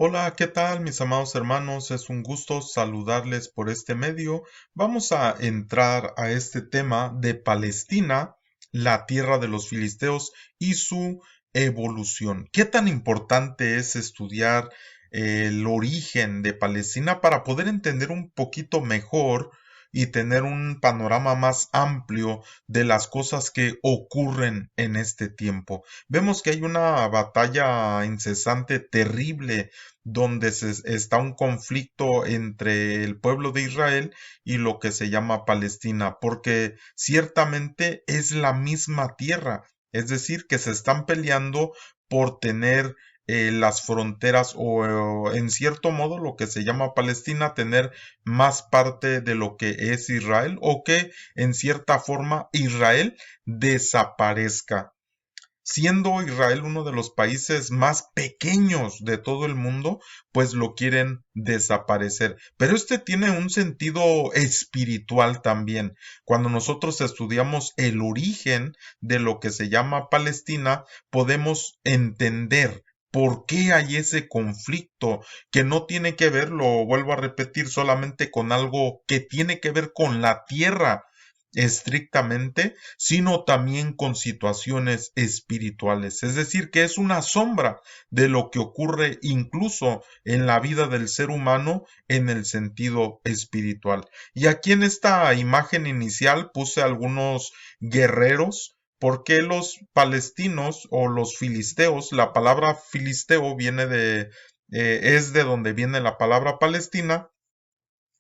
Hola, ¿qué tal, mis amados hermanos? Es un gusto saludarles por este medio. Vamos a entrar a este tema de Palestina, la tierra de los filisteos y su evolución. ¿Qué tan importante es estudiar el origen de Palestina para poder entender un poquito mejor y tener un panorama más amplio de las cosas que ocurren en este tiempo? Vemos que hay una batalla incesante, terrible, donde está un conflicto entre el pueblo de Israel y lo que se llama Palestina, porque ciertamente es la misma tierra, es decir, que se están peleando por tener las fronteras o en cierto modo lo que se llama Palestina, tener más parte de lo que es Israel o que en cierta forma Israel desaparezca. Siendo Israel uno de los países más pequeños de todo el mundo, pues lo quieren desaparecer. Pero este tiene un sentido espiritual también. Cuando nosotros estudiamos el origen de lo que se llama Palestina, podemos entender por qué hay ese conflicto que no tiene que ver, lo vuelvo a repetir, solamente con algo que tiene que ver con la tierra estrictamente, sino también con situaciones espirituales. Es decir, que es una sombra de lo que ocurre incluso en la vida del ser humano en el sentido espiritual. Y aquí en esta imagen inicial puse algunos guerreros. ¿Por qué los palestinos o los filisteos? La palabra filisteo viene es de donde viene la palabra Palestina,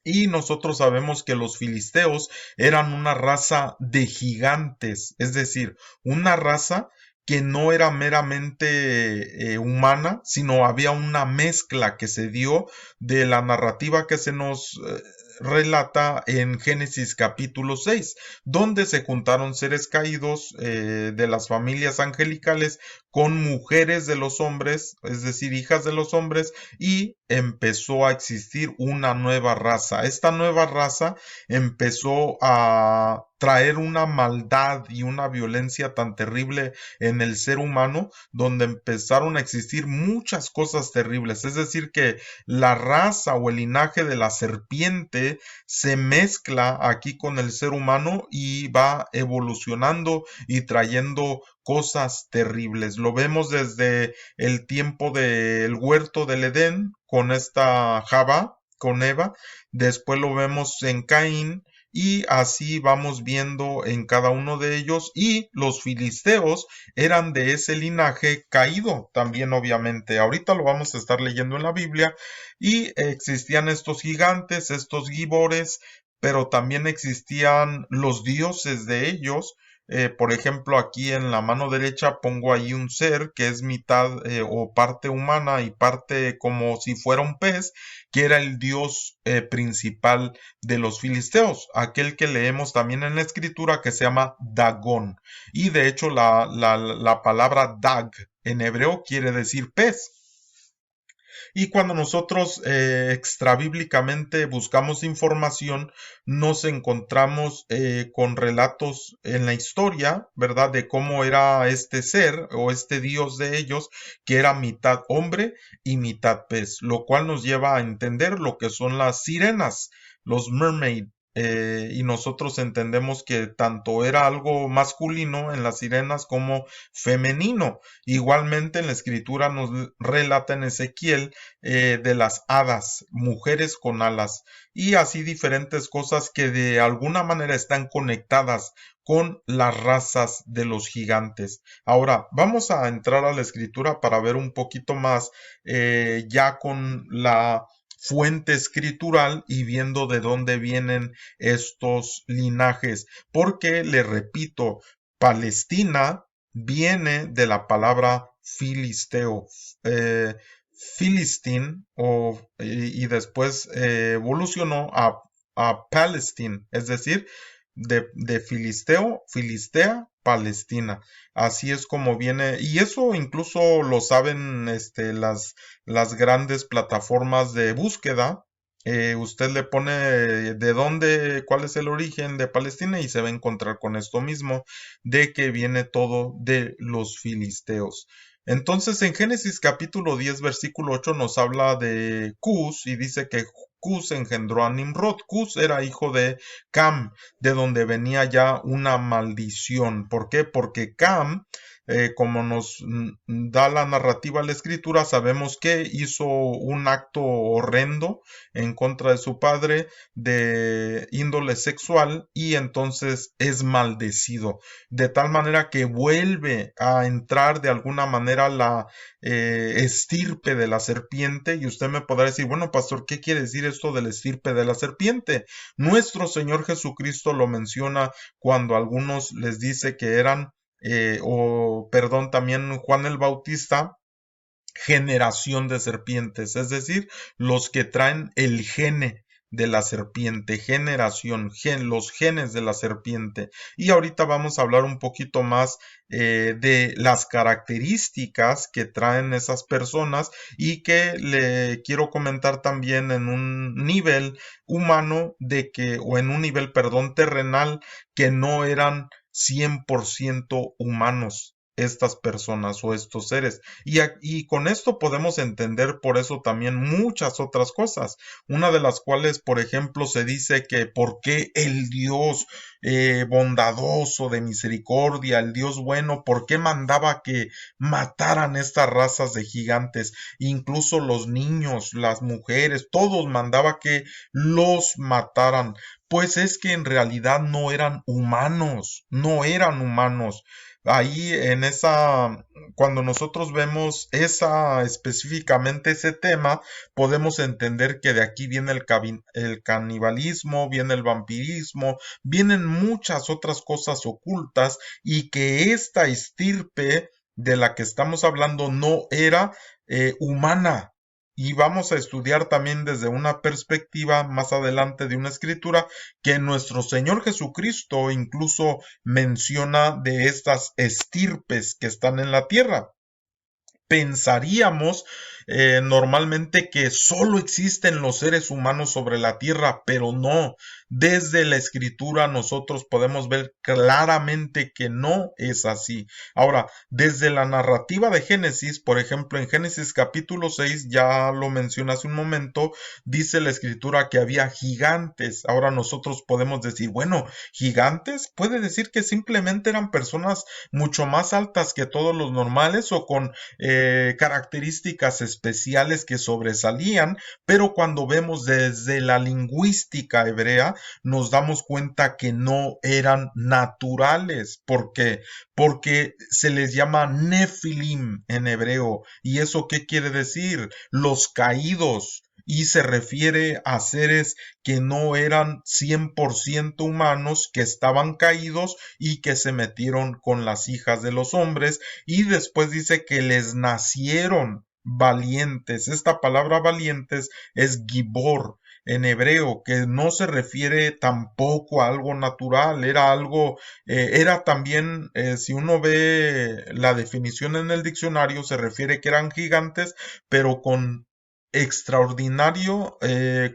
y nosotros sabemos que los filisteos eran una raza de gigantes, es decir, una raza que no era meramente humana, sino había una mezcla que se dio de la narrativa que se nos relata en Génesis capítulo 6, donde se juntaron seres caídos de las familias angelicales con mujeres de los hombres, es decir, hijas de los hombres, y empezó a existir una nueva raza. Esta nueva raza empezó a traer una maldad y una violencia tan terrible en el ser humano, donde empezaron a existir muchas cosas terribles. Es decir, que la raza o el linaje de la serpiente se mezcla aquí con el ser humano y va evolucionando y trayendo cosas terribles. Lo vemos desde el tiempo del huerto del Edén con esta Java, con Eva, después lo vemos en Caín y así vamos viendo en cada uno de ellos, y los filisteos eran de ese linaje caído también, obviamente. Ahorita lo vamos a estar leyendo en la Biblia, y existían estos gigantes, estos gibores, pero también existían los dioses de ellos. Por ejemplo, aquí en la mano derecha pongo ahí un ser que es mitad o parte humana y parte como si fuera un pez, que era el dios principal de los filisteos, aquel que leemos también en la escritura, que se llama Dagón. Y de hecho la palabra Dag en hebreo quiere decir pez. Y cuando nosotros extrabíblicamente buscamos información, nos encontramos con relatos en la historia, ¿verdad? De cómo era este ser o este dios de ellos, que era mitad hombre y mitad pez, lo cual nos lleva a entender lo que son las sirenas, los mermaid. Y nosotros entendemos que tanto era algo masculino en las sirenas como femenino. Igualmente en la escritura nos relata en Ezequiel de las hadas, mujeres con alas, y así diferentes cosas que de alguna manera están conectadas con las razas de los gigantes. Ahora, vamos a entrar a la escritura para ver un poquito más ya con la fuente escritural y viendo de dónde vienen estos linajes, porque le repito, Palestina viene de la palabra filisteo. eh, Philistine y después evolucionó a Palestine, es decir, de Filisteo, Filistea, Palestina. Así es como viene, y eso incluso lo saben las grandes plataformas de búsqueda. Usted le pone de dónde, cuál es el origen de Palestina y se va a encontrar con esto mismo, de que viene todo de los filisteos. Entonces en Génesis capítulo 10 versículo 8 nos habla de Cus y dice que Cus engendró a Nimrod. Cus era hijo de Cam, de donde venía ya una maldición. ¿Por qué? Porque Cam, como nos da la narrativa la escritura, sabemos que hizo un acto horrendo en contra de su padre de índole sexual y entonces es maldecido, de tal manera que vuelve a entrar de alguna manera la estirpe de la serpiente. Y usted me podrá decir, bueno, pastor, ¿qué quiere decir esto de la estirpe de la serpiente? Nuestro Señor Jesucristo lo menciona cuando a algunos les dice que eran también Juan el Bautista, generación de serpientes, es decir, los que traen el gene de la serpiente, los genes de la serpiente. Y ahorita vamos a hablar un poquito más de las características que traen esas personas y que le quiero comentar también en un nivel humano o en un nivel, perdón, terrenal, que no eran 100% humanos estas personas o estos seres. Y con esto podemos entender por eso también muchas otras cosas, una de las cuales, por ejemplo, se dice que por qué el Dios bondadoso de misericordia, el Dios bueno, por qué mandaba que mataran estas razas de gigantes, incluso los niños, las mujeres, todos mandaba que los mataran. Pues es que en realidad no eran humanos, no eran humanos. Ahí en cuando nosotros vemos específicamente ese tema, podemos entender que de aquí viene el canibalismo, viene el vampirismo, vienen muchas otras cosas ocultas y que esta estirpe de la que estamos hablando no era humana. Y vamos a estudiar también desde una perspectiva más adelante de una escritura que nuestro Señor Jesucristo incluso menciona de estas estirpes que están en la tierra. Pensaríamos normalmente que solo existen los seres humanos sobre la tierra, pero no. Desde la escritura nosotros podemos ver claramente que no es así. Ahora, desde la narrativa de Génesis, por ejemplo, en Génesis capítulo 6, ya lo mencioné hace un momento, dice la escritura que había gigantes. Ahora nosotros podemos decir, bueno, gigantes, puede decir que simplemente eran personas mucho más altas que todos los normales o con características especiales que sobresalían, pero cuando vemos desde la lingüística hebrea nos damos cuenta que no eran naturales. ¿Por qué? Porque se les llama Nefilim en hebreo. ¿Y eso qué quiere decir? Los caídos. Y se refiere a seres que no eran 100% humanos, que estaban caídos y que se metieron con las hijas de los hombres, y después dice que les nacieron valientes. Esta palabra valientes es gibor en hebreo, que no se refiere tampoco a algo natural, era también, si uno ve la definición en el diccionario, se refiere que eran gigantes, pero con extraordinario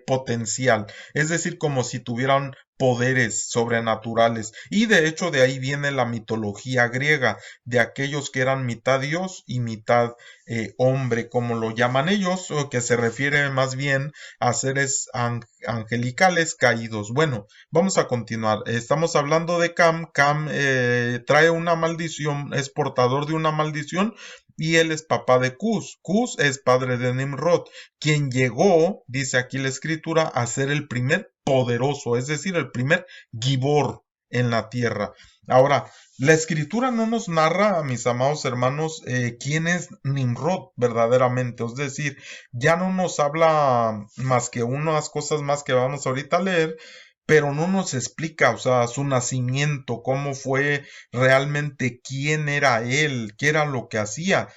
potencial, es decir, como si tuvieran poderes sobrenaturales. Y de hecho de ahí viene la mitología griega, de aquellos que eran mitad dios y mitad hombre, como lo llaman ellos, o que se refiere más bien a seres angelicales caídos. Bueno, vamos a continuar. Estamos hablando de Cam. Cam trae una maldición, es portador de una maldición, y él es papá de Cus. Cus es padre de Nimrod, quien llegó, dice aquí la escritura, a ser el primer poderoso, es decir, el primer Gibor en la tierra. Ahora, la escritura no nos narra, mis amados hermanos, quién es Nimrod verdaderamente, es decir, ya no nos habla más que unas cosas más que vamos ahorita a leer, pero no nos explica, o sea, su nacimiento, cómo fue realmente, quién era él, qué era lo que hacía.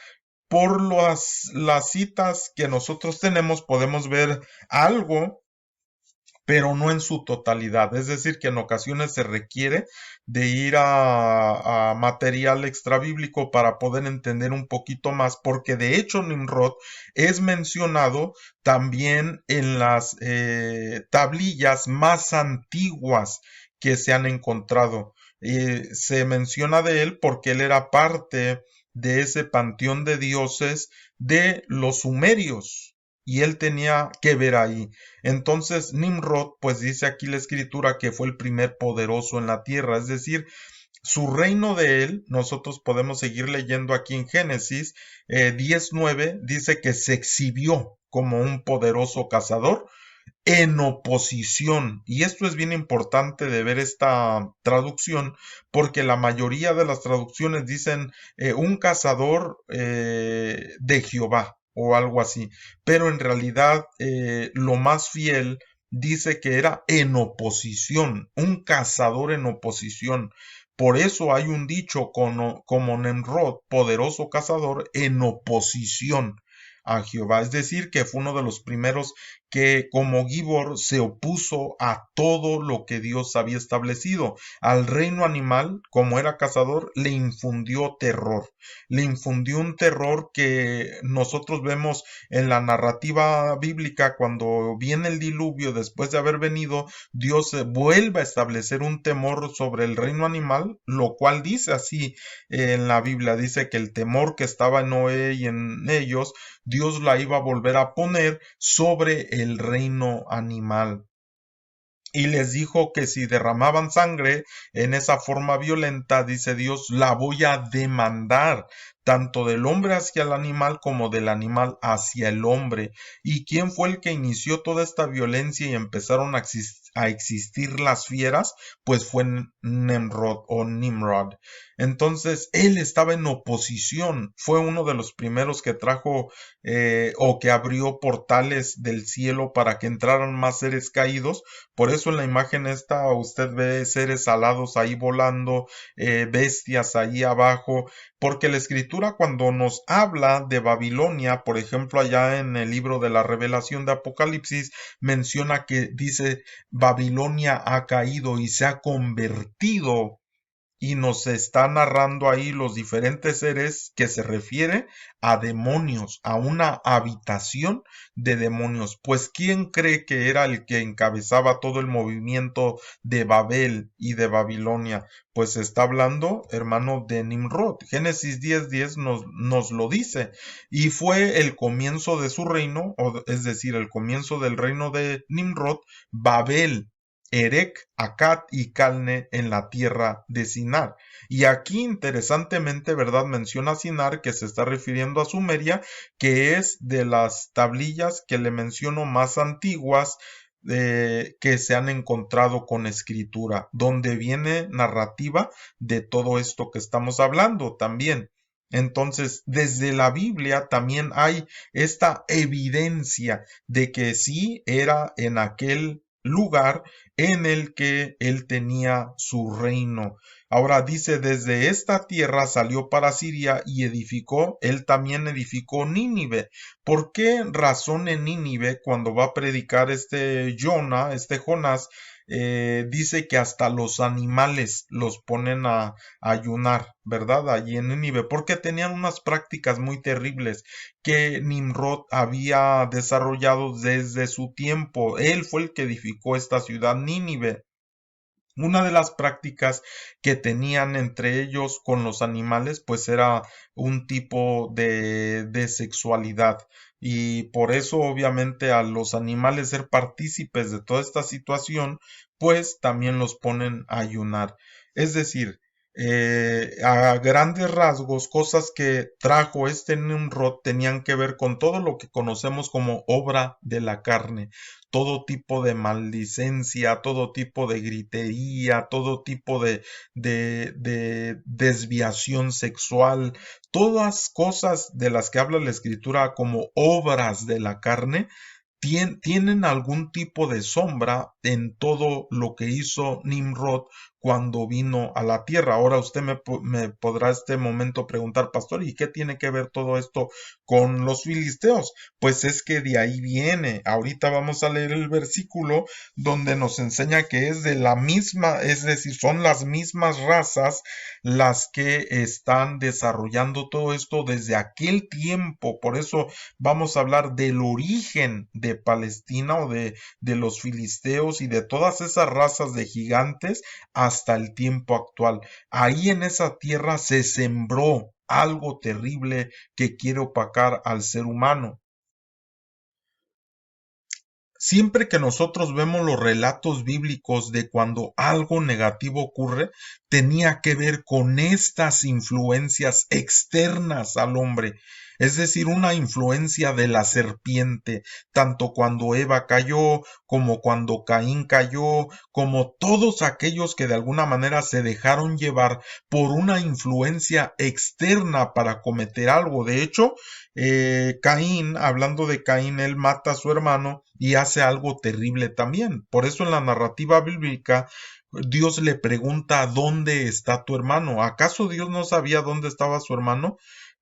Por las citas que nosotros tenemos podemos ver algo, pero no en su totalidad. Es decir, que en ocasiones se requiere de ir a material extrabíblico para poder entender un poquito más, porque de hecho Nimrod es mencionado también en las tablillas más antiguas que se han encontrado. Se menciona de él porque él era parte de ese panteón de dioses de los sumerios. Y él tenía que ver ahí. Entonces Nimrod, pues dice aquí la escritura que fue el primer poderoso en la tierra, es decir, su reino de él, nosotros podemos seguir leyendo aquí en Génesis 10:9, dice que se exhibió como un poderoso cazador en oposición. Y esto es bien importante de ver esta traducción, porque la mayoría de las traducciones dicen un cazador de Jehová o algo así, pero en realidad lo más fiel dice que era en oposición, un cazador en oposición. Por eso hay un dicho como Nemrod, poderoso cazador, en oposición a Jehová. Es decir, que fue uno de los primeros que como Gibor se opuso a todo lo que Dios había establecido. Al reino animal, como era cazador, le infundió terror. Le infundió un terror que nosotros vemos en la narrativa bíblica cuando viene el diluvio, después de haber venido, Dios vuelve a establecer un temor sobre el reino animal, lo cual dice así en la Biblia, dice que el temor que estaba en Noé y en ellos, Dios la iba a volver a poner sobre el reino animal. Y les dijo que si derramaban sangre en esa forma violenta, dice Dios, la voy a demandar, tanto del hombre hacia el animal como del animal hacia el hombre. ¿Y quién fue el que inició toda esta violencia y empezaron a existir las fieras? Pues fue Nemrod o Nimrod. Entonces él estaba en oposición, fue uno de los primeros que trajo o que abrió portales del cielo para que entraran más seres caídos. Por eso en la imagen esta usted ve seres alados ahí volando, bestias ahí abajo, porque la escritura cuando nos habla de Babilonia, por ejemplo allá en el libro de la Revelación de Apocalipsis, menciona que dice Babilonia ha caído y se ha convertido, y nos está narrando ahí los diferentes seres que se refiere a demonios, a una habitación de demonios. Pues ¿quién cree que era el que encabezaba todo el movimiento de Babel y de Babilonia? Pues está hablando, hermano, de Nimrod. Génesis 10:10 nos lo dice. Y fue el comienzo de su reino, es decir, el comienzo del reino de Nimrod, Babel, Erec, Akkad y Calne en la tierra de Sinar. Y aquí interesantemente, ¿verdad? Menciona Sinar, que se está refiriendo a Sumeria, que es de las tablillas que le menciono más antiguas que se han encontrado con escritura, donde viene narrativa de todo esto que estamos hablando también. Entonces, desde la Biblia también hay esta evidencia de que sí era en aquel lugar en el que él tenía su reino. Ahora dice, desde esta tierra salió para Siria y edificó, él también edificó Nínive. ¿Por qué razón en Nínive, cuando va a predicar este Jonás, dice que hasta los animales los ponen a ayunar, ¿verdad? Allí en Nínive, porque tenían unas prácticas muy terribles que Nimrod había desarrollado desde su tiempo. Él fue el que edificó esta ciudad Nínive. Una de las prácticas que tenían entre ellos con los animales, pues era un tipo de sexualidad. Y por eso, obviamente, a los animales ser partícipes de toda esta situación, pues también los ponen a ayunar. Es decir, a grandes rasgos, cosas que trajo este Nimrod tenían que ver con todo lo que conocemos como obra de la carne, todo tipo de maldicencia, todo tipo de gritería, todo tipo de desviación sexual, todas cosas de las que habla la escritura como obras de la carne, tienen algún tipo de sombra en todo lo que hizo Nimrod cuando vino a la tierra. Ahora usted me podrá este momento preguntar, pastor, ¿y qué tiene que ver todo esto con los filisteos? Pues es que de ahí viene. Ahorita vamos a leer el versículo donde nos enseña que es de la misma, es decir, son las mismas razas las que están desarrollando todo esto desde aquel tiempo. Por eso vamos a hablar del origen de Palestina o de los filisteos y de todas esas razas de gigantes hasta el tiempo actual. Ahí en esa tierra se sembró algo terrible que quiere opacar al ser humano. Siempre que nosotros vemos los relatos bíblicos de cuando algo negativo ocurre, tenía que ver con estas influencias externas al hombre, es decir, una influencia de la serpiente, tanto cuando Eva cayó, como cuando Caín cayó, como todos aquellos que de alguna manera se dejaron llevar por una influencia externa para cometer algo. De hecho, Caín, hablando de Caín, él mata a su hermano y hace algo terrible también. Por eso en la narrativa bíblica Dios le pregunta ¿dónde está tu hermano? ¿Acaso Dios no sabía dónde estaba su hermano?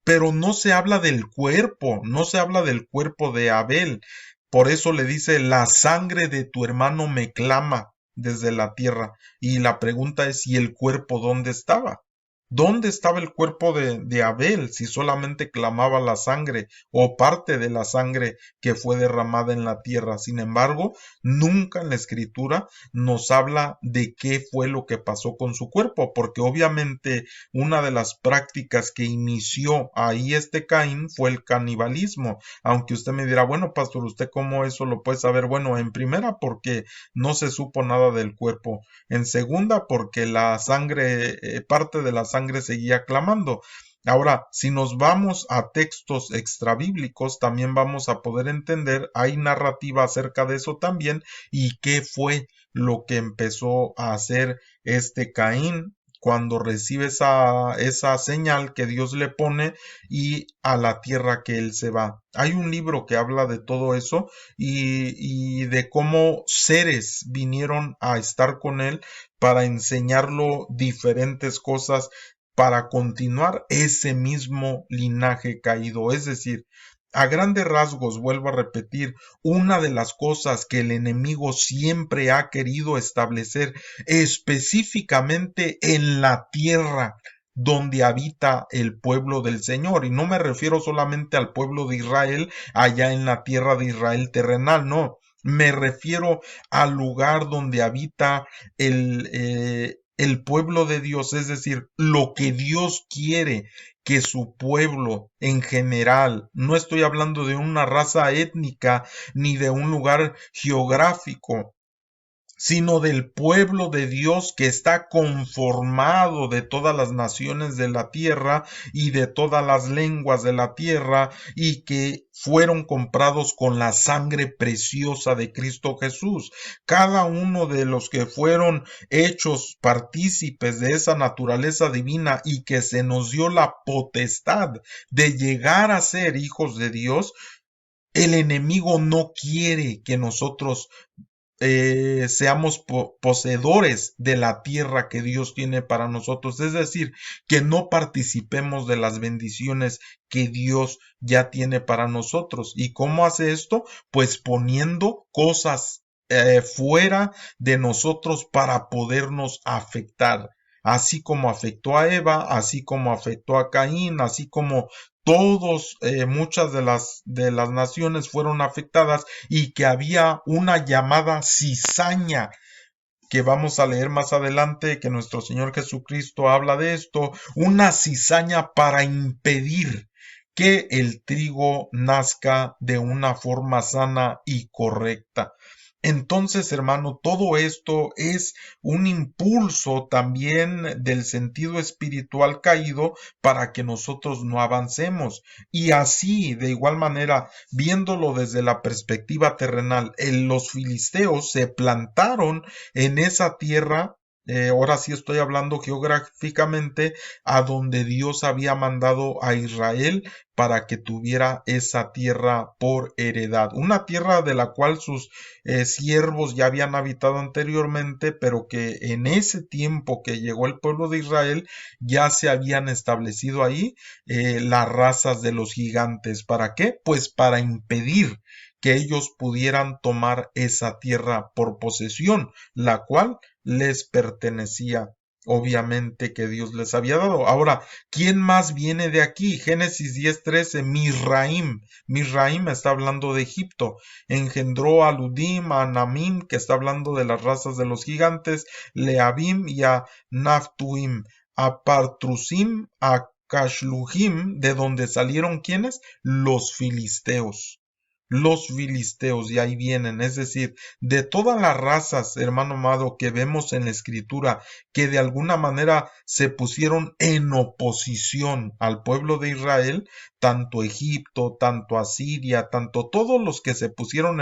Pero no se habla del cuerpo, no se habla del cuerpo de Abel. Por eso le dice la sangre de tu hermano me clama desde la tierra. Y la pregunta es ¿y el cuerpo dónde estaba? ¿Dónde estaba el cuerpo de Abel si solamente clamaba la sangre o parte de la sangre que fue derramada en la tierra? Sin embargo, nunca en la escritura nos habla de qué fue lo que pasó con su cuerpo, porque obviamente una de las prácticas que inició ahí este Caín fue el canibalismo. Aunque usted me dirá, bueno, pastor, ¿usted cómo eso lo puede saber? Bueno, en primera porque no se supo nada del cuerpo. En segunda, porque la sangre, parte de la sangre seguía clamando. Ahora, si nos vamos a textos extrabíblicos, también vamos a poder entender, hay narrativa acerca de eso también, y qué fue lo que empezó a hacer este Caín cuando recibe esa señal que Dios le pone y a la tierra que él se va. Hay un libro que habla de todo eso y de cómo seres vinieron a estar con él para enseñarlo diferentes cosas para continuar ese mismo linaje caído. Es decir, a grandes rasgos, vuelvo a repetir, una de las cosas que el enemigo siempre ha querido establecer específicamente en la tierra donde habita el pueblo del Señor. Y no me refiero solamente al pueblo de Israel allá en la tierra de Israel terrenal, no. Me refiero al lugar donde habita el pueblo de Dios, es decir, lo que Dios quiere que su pueblo en general, no estoy hablando de una raza étnica ni de un lugar geográfico, sino del pueblo de Dios que está conformado de todas las naciones de la tierra y de todas las lenguas de la tierra y que fueron comprados con la sangre preciosa de Cristo Jesús. Cada uno de los que fueron hechos partícipes de esa naturaleza divina y que se nos dio la potestad de llegar a ser hijos de Dios, el enemigo no quiere que nosotros seamos poseedores de la tierra que Dios tiene para nosotros, es decir, que no participemos de las bendiciones que Dios ya tiene para nosotros. ¿Y cómo hace esto? Pues poniendo cosas fuera de nosotros para podernos afectar. Así como afectó a Eva, así como afectó a Caín, así como todos, muchas de las naciones fueron afectadas y que había una llamada cizaña que vamos a leer más adelante, que nuestro Señor Jesucristo habla de esto, una cizaña para impedir que el trigo nazca de una forma sana y correcta. Entonces, hermano, todo esto es un impulso también del sentido espiritual caído para que nosotros no avancemos. Y así, de igual manera, viéndolo desde la perspectiva terrenal, los filisteos se plantaron en esa tierra. Ahora sí estoy hablando geográficamente a donde Dios había mandado a Israel para que tuviera esa tierra por heredad. Una tierra de la cual sus siervos ya habían habitado anteriormente, pero que en ese tiempo que llegó el pueblo de Israel ya se habían establecido ahí las razas de los gigantes. ¿Para qué? Pues para impedir que ellos pudieran tomar esa tierra por posesión, la cual les pertenecía. Obviamente que Dios les había dado. Ahora, ¿quién más viene de aquí? Génesis 10:13, Misraim. Misraim está hablando de Egipto. Engendró a Ludim, a Anamim, que está hablando de las razas de los gigantes, Leabim y a Naphtuim, a Partrusim, a Cashluhim, de donde salieron ¿quiénes? Los filisteos. Los filisteos, y ahí vienen, es decir, de todas las razas, hermano amado, que vemos en la escritura, que de alguna manera se pusieron en oposición al pueblo de Israel, tanto Egipto, tanto Asiria, tanto todos los que se pusieron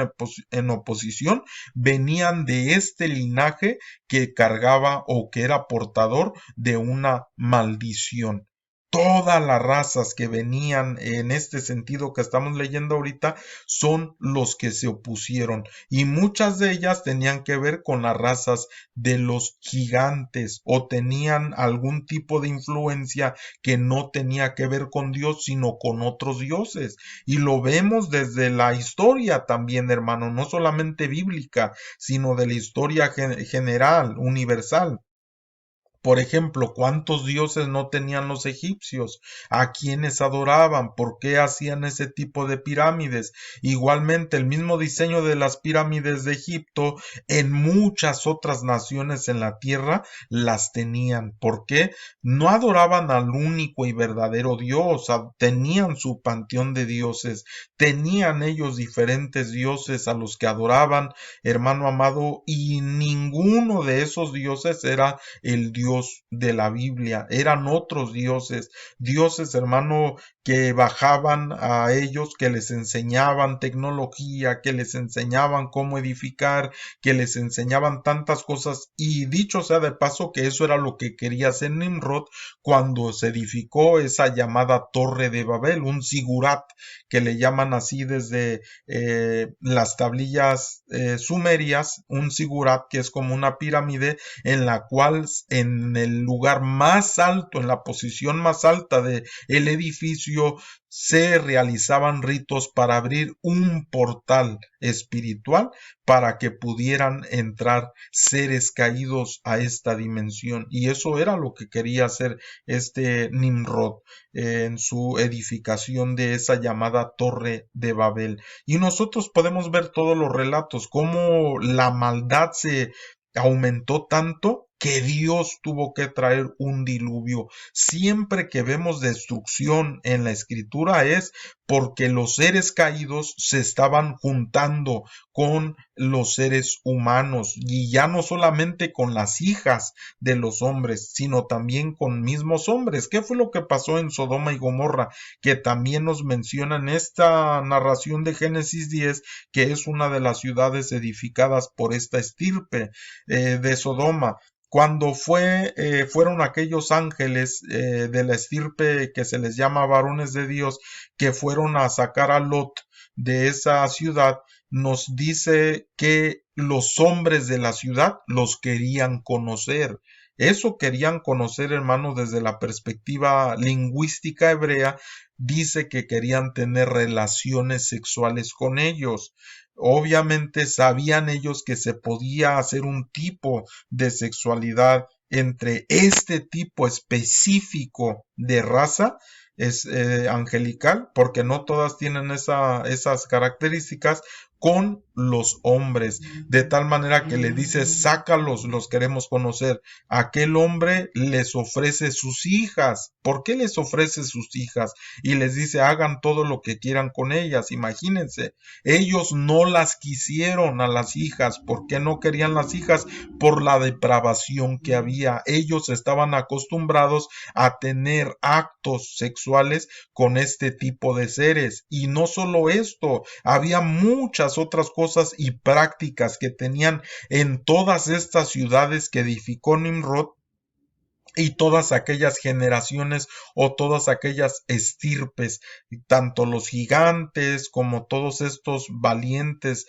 en oposición, venían de este linaje que cargaba o que era portador de una maldición. Todas las razas que venían en este sentido que estamos leyendo ahorita son los que se opusieron, y muchas de ellas tenían que ver con las razas de los gigantes o tenían algún tipo de influencia que no tenía que ver con Dios sino con otros dioses, y lo vemos desde la historia también, hermano, no solamente bíblica sino de la historia general, universal. Por ejemplo, ¿cuántos dioses no tenían los egipcios? ¿A quiénes adoraban? ¿Por qué hacían ese tipo de pirámides? Igualmente, el mismo diseño de las pirámides de Egipto en muchas otras naciones en la tierra las tenían. ¿Por qué? No adoraban al único y verdadero Dios, tenían su panteón de dioses, tenían ellos diferentes dioses a los que adoraban, hermano amado, y ninguno de esos dioses era el Dios de la Biblia, eran otros dioses, dioses, hermano, que bajaban a ellos, que les enseñaban tecnología, que les enseñaban cómo edificar, que les enseñaban tantas cosas, y dicho sea de paso que eso era lo que quería hacer Nimrod cuando se edificó esa llamada Torre de Babel, un zigurat, que le llaman así desde las tablillas sumerias, un zigurat que es como una pirámide en la cual en el lugar más alto, en la posición más alta del edificio, se realizaban ritos para abrir un portal espiritual para que pudieran entrar seres caídos a esta dimensión. Y eso era lo que quería hacer este Nimrod en su edificación de esa llamada Torre de Babel. Y nosotros podemos ver todos los relatos, cómo la maldad se aumentó tanto que Dios tuvo que traer un diluvio. Siempre que vemos destrucción en la escritura es porque los seres caídos se estaban juntando con los seres humanos, y ya no solamente con las hijas de los hombres, sino también con mismos hombres. ¿Qué fue lo que pasó en Sodoma y Gomorra? Que también nos mencionan esta narración de Génesis 10, que es una de las ciudades edificadas por esta estirpe de Sodoma. Cuando fueron aquellos ángeles de la estirpe que se les llama varones de Dios, que fueron a sacar a Lot de esa ciudad, nos dice que los hombres de la ciudad los querían conocer. Eso querían conocer, hermano, desde la perspectiva lingüística hebrea, dice que querían tener relaciones sexuales con ellos. Obviamente sabían ellos que se podía hacer un tipo de sexualidad entre este tipo específico de raza es angelical, porque no todas tienen esas características, con los hombres, de tal manera que le dice, sácalos, los queremos conocer. Aquel hombre les ofrece sus hijas. ¿Por qué les ofrece sus hijas? Y les dice, hagan todo lo que quieran con ellas. Imagínense, ellos no las quisieron a las hijas. ¿Por qué no querían las hijas? Por la depravación que había. Ellos estaban acostumbrados a tener actos sexuales con este tipo de seres. Y no solo esto, había muchas otras cosas y prácticas que tenían en todas estas ciudades que edificó Nimrod, y todas aquellas generaciones o todas aquellas estirpes, tanto los gigantes como todos estos valientes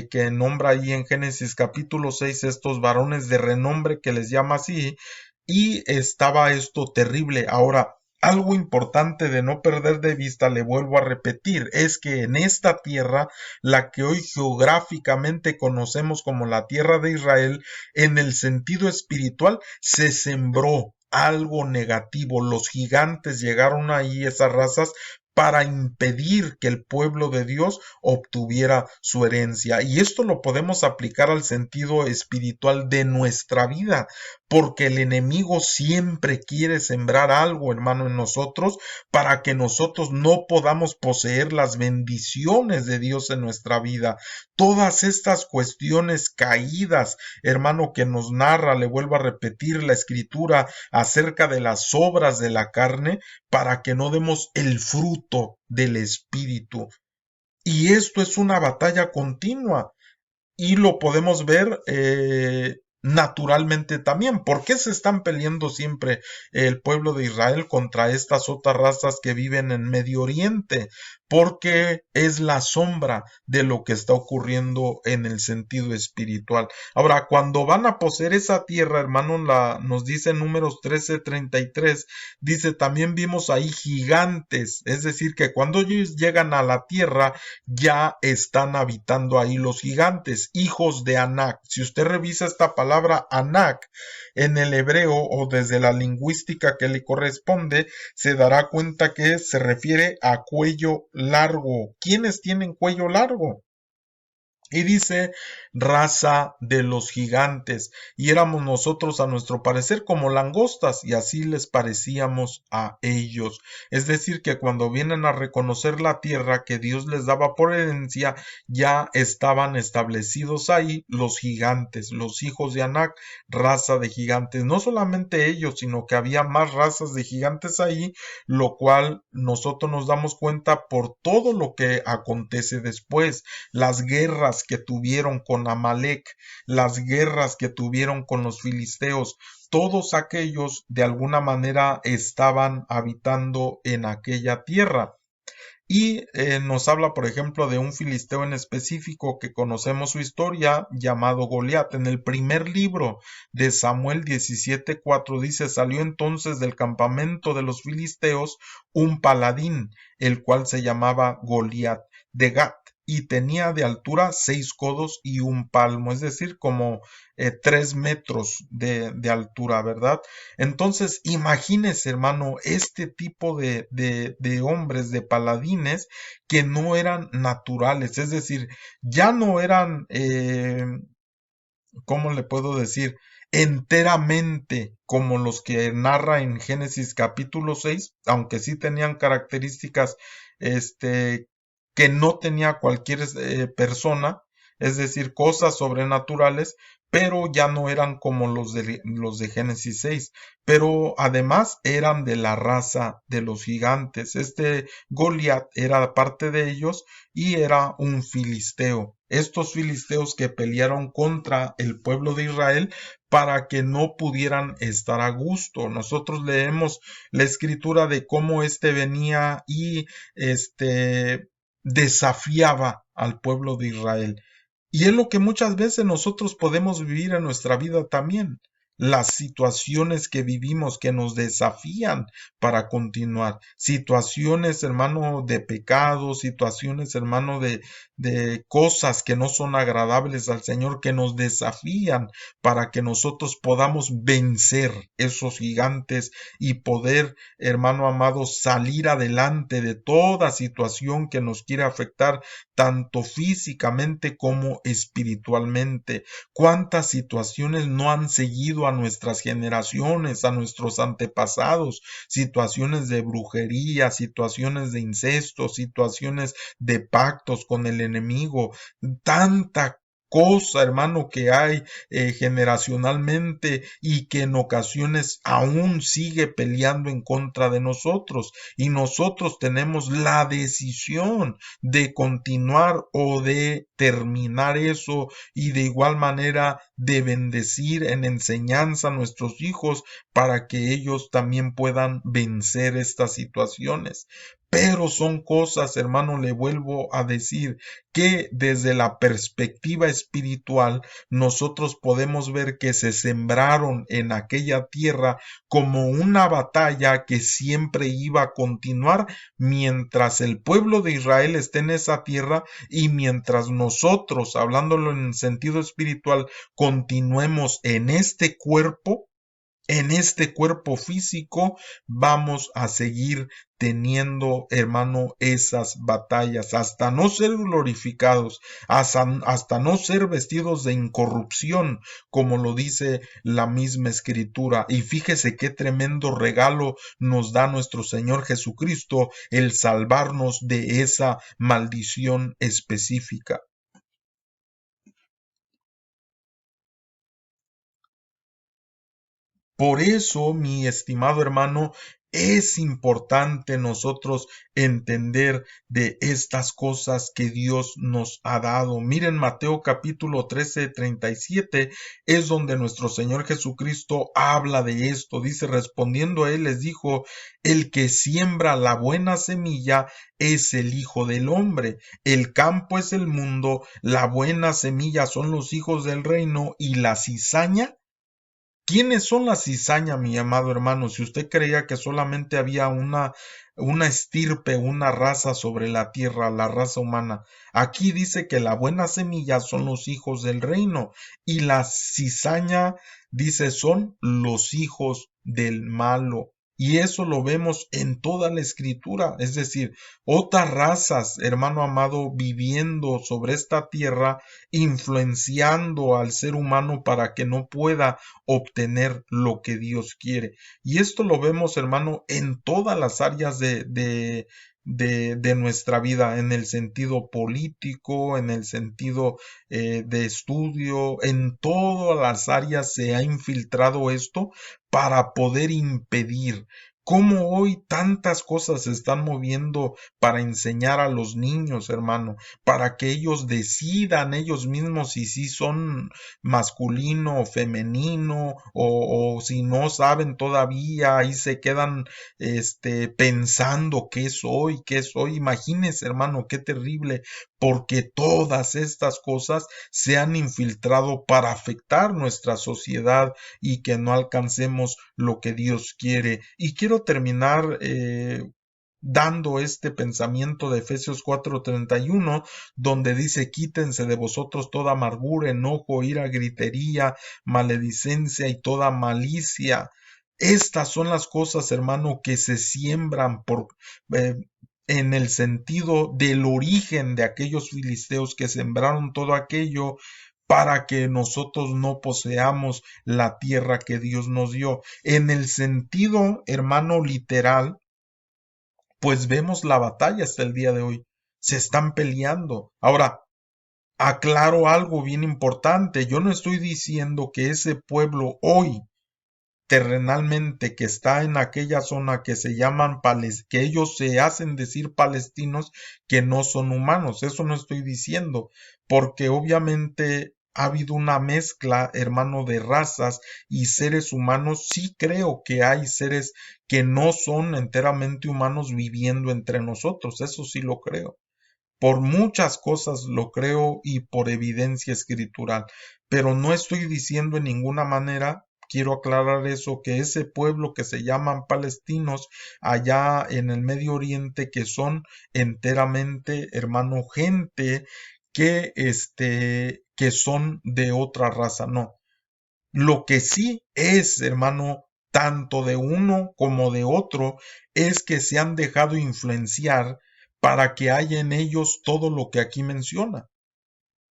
que nombra ahí en Génesis capítulo 6, estos varones de renombre que les llama así, y estaba esto terrible. Ahora, algo importante de no perder de vista, le vuelvo a repetir, es que en esta tierra, la que hoy geográficamente conocemos como la tierra de Israel, en el sentido espiritual, se sembró algo negativo. Los gigantes llegaron ahí, esas razas, para impedir que el pueblo de Dios obtuviera su herencia. Y esto lo podemos aplicar al sentido espiritual de nuestra vida, porque el enemigo siempre quiere sembrar algo, hermano, en nosotros para que nosotros no podamos poseer las bendiciones de Dios en nuestra vida. Todas estas cuestiones caídas, hermano, que nos narra, le vuelvo a repetir, la escritura acerca de las obras de la carne, para que no demos el fruto del Espíritu. Y esto es una batalla continua y lo podemos ver naturalmente también. ¿Por qué se están peleando siempre el pueblo de Israel contra estas otras razas que viven en Medio Oriente? Porque es la sombra de lo que está ocurriendo en el sentido espiritual. Ahora, cuando van a poseer esa tierra, hermano, nos dice en Números 13:33, dice, también vimos ahí gigantes, es decir, que cuando ellos llegan a la tierra, ya están habitando ahí los gigantes, hijos de Anak. Si usted revisa esta palabra Anak en el hebreo o desde la lingüística que le corresponde, se dará cuenta que se refiere a cuello largo. ¿Quiénes tienen cuello largo? Y dice raza de los gigantes, y éramos nosotros a nuestro parecer como langostas, y así les parecíamos a ellos. Es decir, que cuando vienen a reconocer la tierra que Dios les daba por herencia, ya estaban establecidos ahí los gigantes, los hijos de Anak, raza de gigantes. No solamente ellos, sino que había más razas de gigantes ahí, lo cual nosotros nos damos cuenta por todo lo que acontece después, las guerras que tuvieron con Amalek, las guerras que tuvieron con los filisteos, todos aquellos de alguna manera estaban habitando en aquella tierra. Y nos habla, por ejemplo, de un filisteo en específico que conocemos su historia, llamado Goliat. En el primer libro de Samuel 17:4 dice, salió entonces del campamento de los filisteos un paladín, el cual se llamaba Goliat de Gat, y tenía de altura 6 codos y un palmo, es decir, como 3 metros de altura, ¿verdad? Entonces, imagínese, hermano, este tipo de hombres, de paladines, que no eran naturales, es decir, ya no eran, ¿cómo le puedo decir? Enteramente como los que narra en Génesis capítulo 6, aunque sí tenían características, que no tenía cualquier persona, es decir, cosas sobrenaturales, pero ya no eran como los de Génesis 6, pero además eran de la raza de los gigantes. Este Goliat era parte de ellos y era un filisteo. Estos filisteos que pelearon contra el pueblo de Israel para que no pudieran estar a gusto. Nosotros leemos la escritura de cómo venía y desafiaba al pueblo de Israel. Y es lo que muchas veces nosotros podemos vivir en nuestra vida también. Las situaciones que vivimos que nos desafían para continuar. Situaciones, hermano, de pecado, situaciones, hermano, de cosas que no son agradables al Señor, que nos desafían para que nosotros podamos vencer esos gigantes y poder, hermano amado, salir adelante de toda situación que nos quiere afectar, tanto físicamente como espiritualmente. ¿Cuántas situaciones no han seguido a nuestras generaciones, a nuestros antepasados? Situaciones de brujería, situaciones de incesto, situaciones de pactos con el enemigo, tanta cosa, hermano, que hay generacionalmente y que en ocasiones aún sigue peleando en contra de nosotros, y nosotros tenemos la decisión de continuar o de terminar eso, y de igual manera de bendecir en enseñanza a nuestros hijos para que ellos también puedan vencer estas situaciones. Pero son cosas, hermano, le vuelvo a decir, que desde la perspectiva espiritual nosotros podemos ver que se sembraron en aquella tierra como una batalla que siempre iba a continuar mientras el pueblo de Israel esté en esa tierra, y mientras nosotros, hablándolo en sentido espiritual, continuemos en este cuerpo. en este cuerpo físico vamos a seguir teniendo, hermano, esas batallas, hasta no ser glorificados, hasta no ser vestidos de incorrupción, como lo dice la misma escritura. Y fíjese qué tremendo regalo nos da nuestro Señor Jesucristo, el salvarnos de esa maldición específica. Por eso, mi estimado hermano, es importante nosotros entender de estas cosas que Dios nos ha dado. Miren, Mateo capítulo 13:37 es donde nuestro Señor Jesucristo habla de esto. Dice, respondiendo a él, les dijo, el que siembra la buena semilla es el Hijo del Hombre. El campo es el mundo, la buena semilla son los hijos del reino y la cizaña. ¿Quiénes son la cizaña, mi amado hermano? Si usted creía que solamente había una estirpe, una raza sobre la tierra, la raza humana. Aquí dice que la buena semilla son los hijos del reino y la cizaña, dice, son los hijos del malo. Y eso lo vemos en toda la escritura, es decir, otras razas, hermano amado, viviendo sobre esta tierra, influenciando al ser humano para que no pueda obtener lo que Dios quiere. Y esto lo vemos, hermano, en todas las áreas de nuestra vida, en el sentido político, en el sentido de estudio, en todas las áreas se ha infiltrado esto para poder impedir. Cómo hoy tantas cosas se están moviendo para enseñar a los niños, hermano, para que ellos decidan ellos mismos si sí son masculino o femenino o si no saben todavía ahí se quedan pensando qué soy. Imagínense, hermano, qué terrible, porque todas estas cosas se han infiltrado para afectar nuestra sociedad y que no alcancemos lo que Dios quiere. Y quiero terminar dando este pensamiento de Efesios 4:31, donde dice, quítense de vosotros toda amargura, enojo, ira, gritería, maledicencia y toda malicia. Estas son las cosas, hermano, que se siembran eh, en el sentido del origen de aquellos filisteos que sembraron todo aquello para que nosotros no poseamos la tierra que Dios nos dio. En el sentido, hermano, literal, pues vemos la batalla hasta el día de hoy. Se están peleando. Ahora, aclaro algo bien importante. Yo no estoy diciendo que ese pueblo hoy, terrenalmente, que está en aquella zona que se llaman que ellos se hacen decir palestinos, que no son humanos. Eso no estoy diciendo, porque obviamente ha habido una mezcla, hermano, de razas y seres humanos. Sí creo que hay seres que no son enteramente humanos viviendo entre nosotros. Eso sí lo creo. Por muchas cosas lo creo y por evidencia escritural, pero no estoy diciendo en ninguna manera, quiero aclarar eso, que ese pueblo que se llaman palestinos allá en el Medio Oriente, que son enteramente, hermano, gente que son de otra raza, no. Lo que sí es, hermano, tanto de uno como de otro, es que se han dejado influenciar para que haya en ellos todo lo que aquí menciona: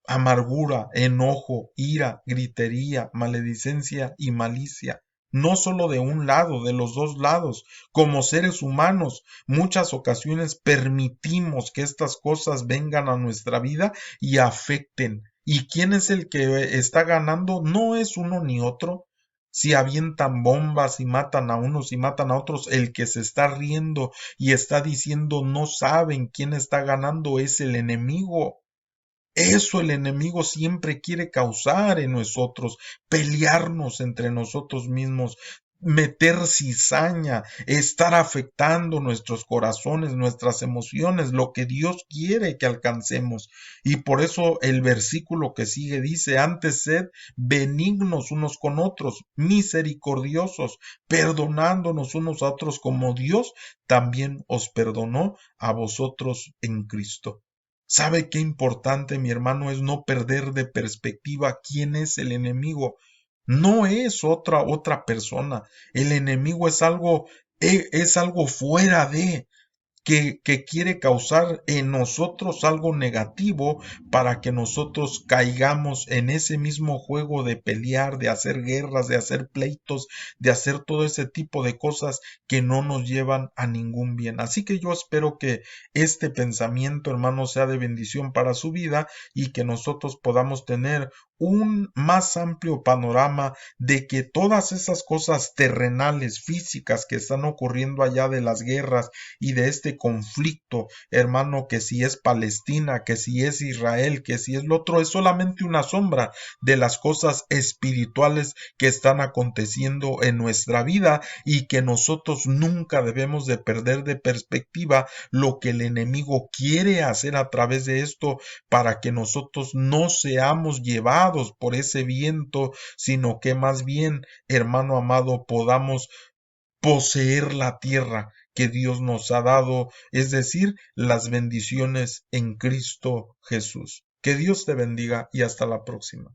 amargura, enojo, ira, gritería, maledicencia y malicia. No solo de un lado, de los dos lados. Como seres humanos, muchas ocasiones permitimos que estas cosas vengan a nuestra vida y afecten. ¿Y quién es el que está ganando? No es uno ni otro. Si avientan bombas y matan a unos y matan a otros, el que se está riendo y está diciendo no saben quién está ganando es el enemigo. Eso el enemigo siempre quiere causar en nosotros, pelearnos entre nosotros mismos, meter cizaña, estar afectando nuestros corazones, nuestras emociones, lo que Dios quiere que alcancemos. Y por eso el versículo que sigue dice, antes sed benignos unos con otros, misericordiosos, perdonándonos unos a otros como Dios también os perdonó a vosotros en Cristo. ¿Sabe qué importante, mi hermano, es no perder de perspectiva quién es el enemigo? No es otra persona. El enemigo es algo fuera de, que quiere causar en nosotros algo negativo para que nosotros caigamos en ese mismo juego de pelear, de hacer guerras, de hacer pleitos, de hacer todo ese tipo de cosas que no nos llevan a ningún bien. Así que yo espero que este pensamiento, hermano, sea de bendición para su vida y que nosotros podamos tener un más amplio panorama de que todas esas cosas terrenales, físicas que están ocurriendo allá de las guerras y de este conflicto, hermano, que si es Palestina, que si es Israel, que si es lo otro, es solamente una sombra de las cosas espirituales que están aconteciendo en nuestra vida y que nosotros nunca debemos de perder de perspectiva lo que el enemigo quiere hacer a través de esto para que nosotros no seamos llevados por ese viento, sino que más bien, hermano amado, podamos poseer la tierra que Dios nos ha dado, es decir, las bendiciones en Cristo Jesús. Que Dios te bendiga y hasta la próxima.